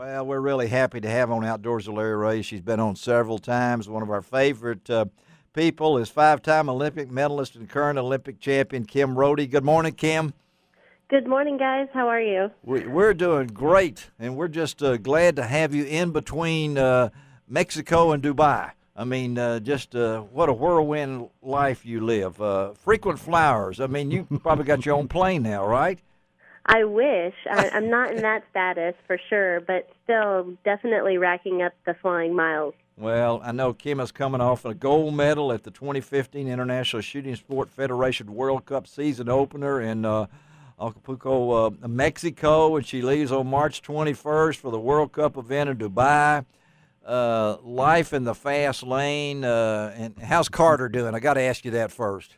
Well, we're really happy to have on Outdoors with Larry Ray. She's been on several times. One of our favorite people is five-time Olympic medalist and current Olympic champion Kim Rhode. Good morning, Kim. Good morning, guys. How are you? We're doing great, and we're just glad to have you in between Mexico and Dubai. I mean, what a whirlwind life you live. Frequent flyers. I mean, you probably got your own plane now, right? I wish. I'm not in that status for sure, but still definitely racking up the flying miles. Well, I know Kim is coming off a gold medal at the 2015 International Shooting Sport Federation World Cup season opener in Acapulco, Mexico, and she leaves on March 21st for the World Cup event in Dubai. Life in the fast lane. And how's Carter doing? I got to ask you that first.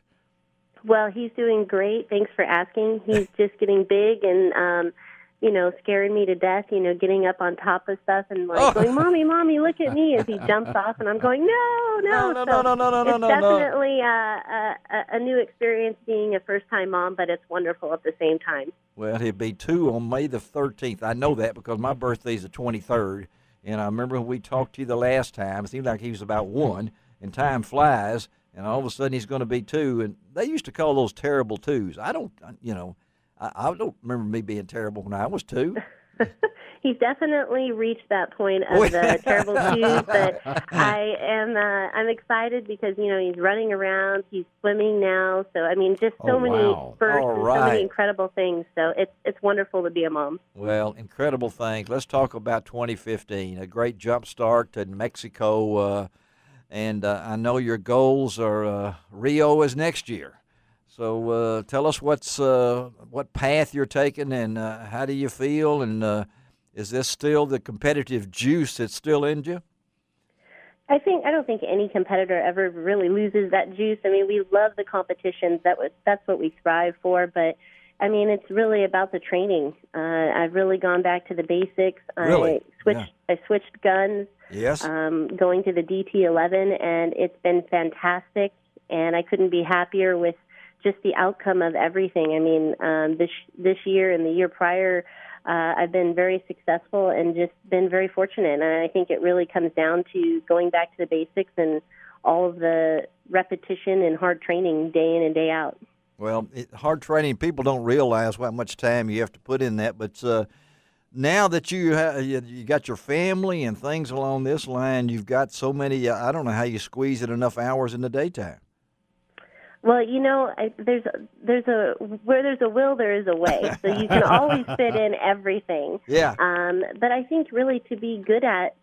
Well, he's doing great. Thanks for asking. He's just getting big and, scaring me to death, getting up on top of stuff and going, Mommy, look at me, as he jumps off. And I'm going, no. No. It's definitely a new experience being a first-time mom, but it's wonderful at the same time. Well, he'll be 2 on May the 13th. I know that because my birthday's the 23rd. And I remember when we talked to you the last time, it seemed like he was about 1, and time flies. And all of a sudden he's going to be 2, and they used to call those terrible 2s. I don't remember me being terrible when I was 2. He's definitely reached that point of the terrible 2s, but I'm excited because he's running around, he's swimming now. So I mean, just so many firsts and so many incredible things. So it's wonderful to be a mom. Well, incredible things. Let's talk about 2015. A great jump start in Mexico. And I know your goals are Rio is next year. So tell us what path you're taking and how do you feel? And is this still the competitive juice that's still in you? I don't think any competitor ever really loses that juice. I mean, we love the competitions. That's what we strive for. But I mean, it's really about the training. I've really gone back to the basics. Really? I switched guns. Yes. Going to the DT11, and it's been fantastic, and I couldn't be happier with just the outcome of everything. I mean, this year and the year prior, I've been very successful and just been very fortunate, and I think it really comes down to going back to the basics and all of the repetition and hard training day in and day out. Well, hard training, people don't realize how much time you have to put in that, but now that you got your family and things along this line, you've got so many. I don't know how you squeeze in enough hours in the daytime. Well, where there's a will, there is a way. So you can always fit in everything. Yeah. But I think really to be good at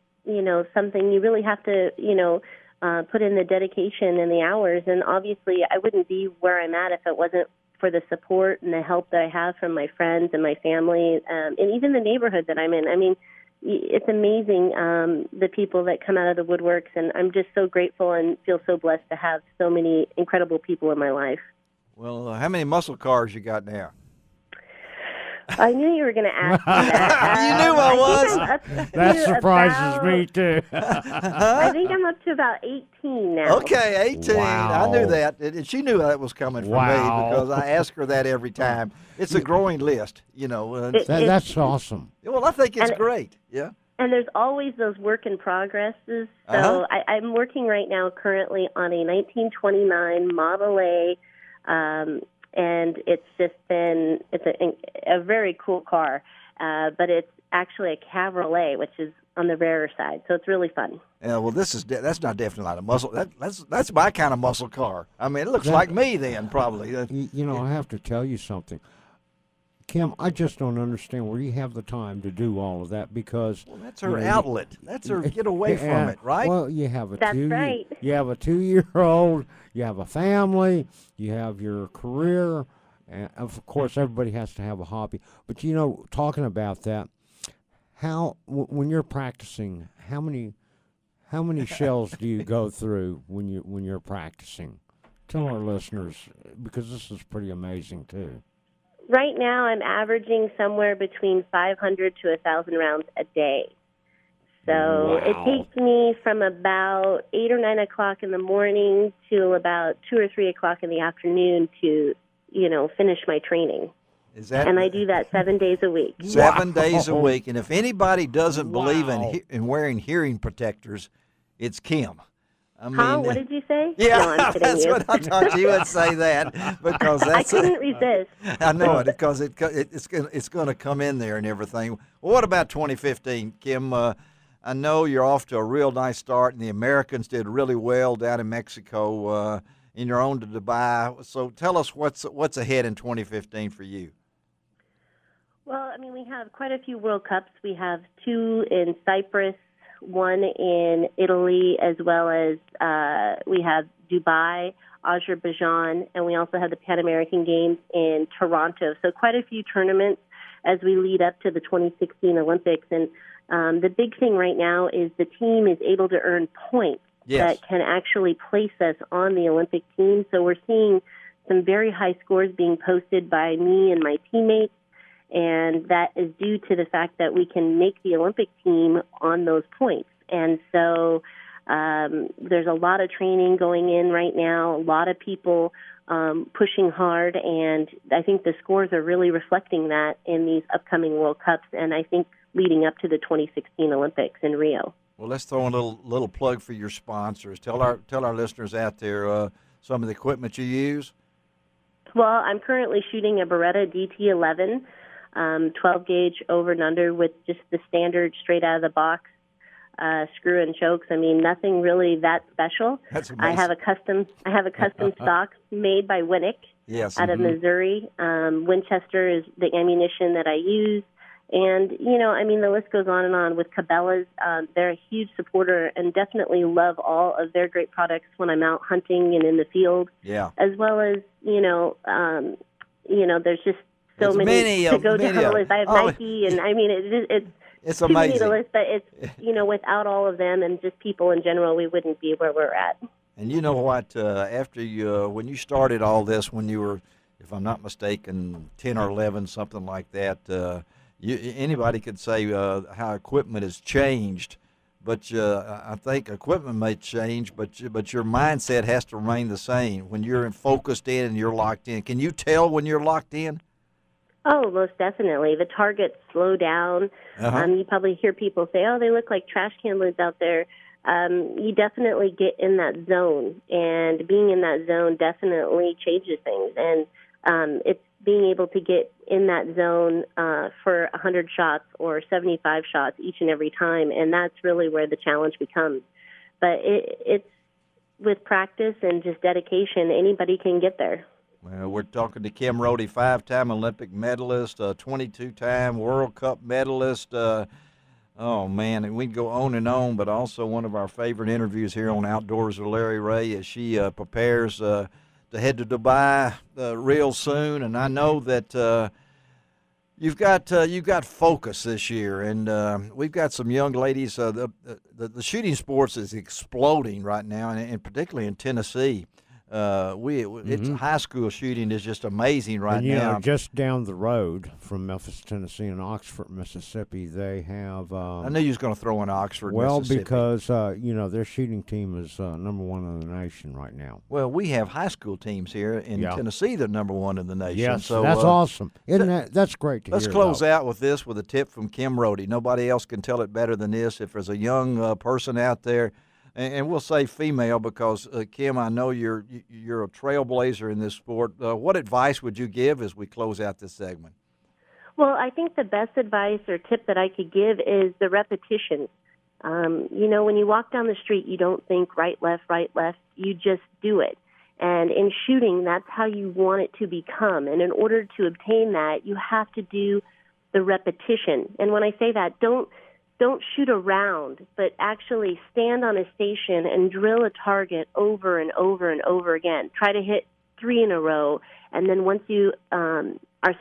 something, you really have to put in the dedication and the hours. And obviously, I wouldn't be where I'm at if it wasn't for the support and the help that I have from my friends and my family, and even the neighborhood that I'm in. I mean, it's amazing, the people that come out of the woodworks, and I'm just so grateful and feel so blessed to have so many incredible people in my life. Well, how many muscle cars you got now? I knew you were going to ask me that. You knew I was. That surprises me, too. I think I'm up to about 18 now. Okay, 18. Wow. I knew that. And she knew that was coming from me because I ask her that every time. It's a growing list, That's awesome. Well, I think it's great. Yeah. And there's always those work in progresses. So I'm working right now currently on a 1929 Model A, and it's just been a very cool car, but it's actually a cabriolet, which is on the rarer side, so it's really fun. Yeah, well, that's not definitely not a muscle. That's my kind of muscle car. I mean, it looks like me then, probably. I have to tell you something. Kim, I just don't understand where you have the time to do all of that because that's her outlet. That's her get away from it, right? Well, you have That's right. You have a 2-year-old, you have a family, you have your career, and of course everybody has to have a hobby. But talking about that, when you're practicing, how many shells do you go through when you're practicing? Tell our listeners, because this is pretty amazing too. Right now, I'm averaging somewhere between 500 to 1,000 rounds a day. So it takes me from about 8 or 9 o'clock in the morning to about 2 or 3 o'clock in the afternoon to, finish my training. Is that? And I do that 7 days a week. 7 days a week. And if anybody doesn't believe Wow. in wearing hearing protectors, it's Kim. I mean, What did you say? yeah, No, I'm kidding that's you. what I thought you would say that because I that's. couldn't resist. I know it because it's going to come in there and everything. Well, what about 2015, Kim? I know you're off to a real nice start, and the Americans did really well down in Mexico. And you're on to Dubai. So tell us what's ahead in 2015 for you. Well, I mean, we have quite a few World Cups. We have 2 in Cyprus, 1 in Italy, as well as we have Dubai, Azerbaijan, and we also have the Pan American Games in Toronto. So quite a few tournaments as we lead up to the 2016 Olympics. And the big thing right now is the team is able to earn points that can actually place us on the Olympic team. So we're seeing some very high scores being posted by me and my teammates, and that is due to the fact that we can make the Olympic team on those points. And so there's a lot of training going in right now, a lot of people pushing hard, and I think the scores are really reflecting that in these upcoming World Cups, and I think leading up to the 2016 Olympics in Rio. Well, let's throw in a little plug for your sponsors. Tell our listeners out there some of the equipment you use. Well, I'm currently shooting a Beretta DT11, 12-gauge over and under with just the standard straight out of the box screw and chokes. I mean, nothing really that special. That's amazing. I have a custom stock made by Winnick out of Missouri. Winchester is the ammunition that I use. And, I mean, the list goes on and on. With Cabela's, they're a huge supporter and definitely love all of their great products when I'm out hunting and in the field. Yeah. As well as, there's just so many to go down the list. I have Nike, and I mean, it's too many to list, but it's, without all of them and just people in general, we wouldn't be where we're at. And you know what, after when you started all this, when you were, if I'm not mistaken, 10 or 11, something like that, anybody could say how equipment has changed, but I think equipment may change, but your mindset has to remain the same. When you're focused in and you're locked in, can you tell when you're locked in? Oh, most definitely. The targets slow down. You probably hear people say, "Oh, they look like trash can lids out there." You definitely get in that zone, and being in that zone definitely changes things. And it's being able to get in that zone for 100 shots or 75 shots each and every time, and that's really where the challenge becomes. But it's with practice and just dedication, anybody can get there. Well, we're talking to Kim Rhode, 5-time Olympic medalist, 22-time World Cup medalist. Oh, man, and we can go on and on, but also one of our favorite interviews here on Outdoors with Larry Ray as she prepares to head to Dubai real soon. And I know that you've got focus this year, and we've got some young ladies. The shooting sports is exploding right now, and particularly in Tennessee. It's high school shooting is just amazing right now. Just down the road from Memphis, Tennessee, and Oxford, Mississippi, they have. I knew you was going to throw in Oxford, well, Mississippi. because their shooting team is number one in the nation right now. Well, we have high school teams here in Tennessee that are number one in the nation. Yes, so that's awesome. That's great to hear. Let's close out with this with a tip from Kim Rhode. Nobody else can tell it better than this. If there's a young person out there. And we'll say female because, Kim, I know you're a trailblazer in this sport. What advice would you give as we close out this segment? Well, I think the best advice or tip that I could give is the repetition. When you walk down the street, you don't think right, left, you just do it. And in shooting, that's how you want it to become. And in order to obtain that, you have to do the repetition. And when I say that, don't shoot around, but actually stand on a station and drill a target over and over and over again. Try to hit 3 in a row, and then once you are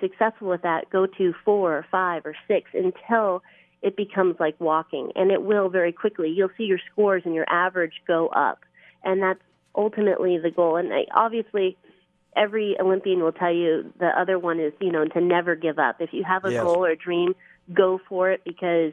successful with that, go to 4 or 5 or 6 until it becomes like walking, and it will very quickly. You'll see your scores and your average go up, and that's ultimately the goal. And obviously, every Olympian will tell you the other one is, to never give up. If you have a goal or a dream, go for it because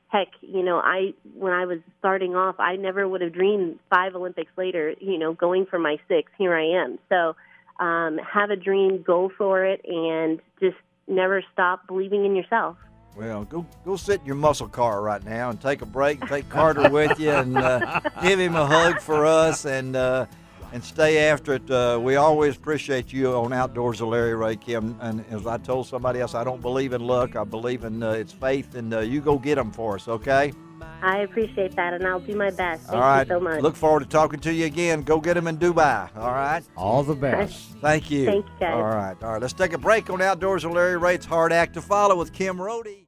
heck, when I was starting off, I never would have dreamed 5 Olympics later, going for my 6th, here I am. So have a dream, go for it, and just never stop believing in yourself. Well, go sit in your muscle car right now and take a break. Take Carter with you and give him a hug for us and stay after it. We always appreciate you on Outdoors with Larry Ray, Kim. And as I told somebody else, I don't believe in luck. I believe in it's faith, and you go get them for us, okay? I appreciate that, and I'll do my best. Thank All right. you so much. Look forward to talking to you again. Go get them in Dubai, all right? All the best. Thank you. Thank you, guys. All right. Let's take a break on Outdoors with Larry Ray. It's Hard Act to Follow with Kim Rhode.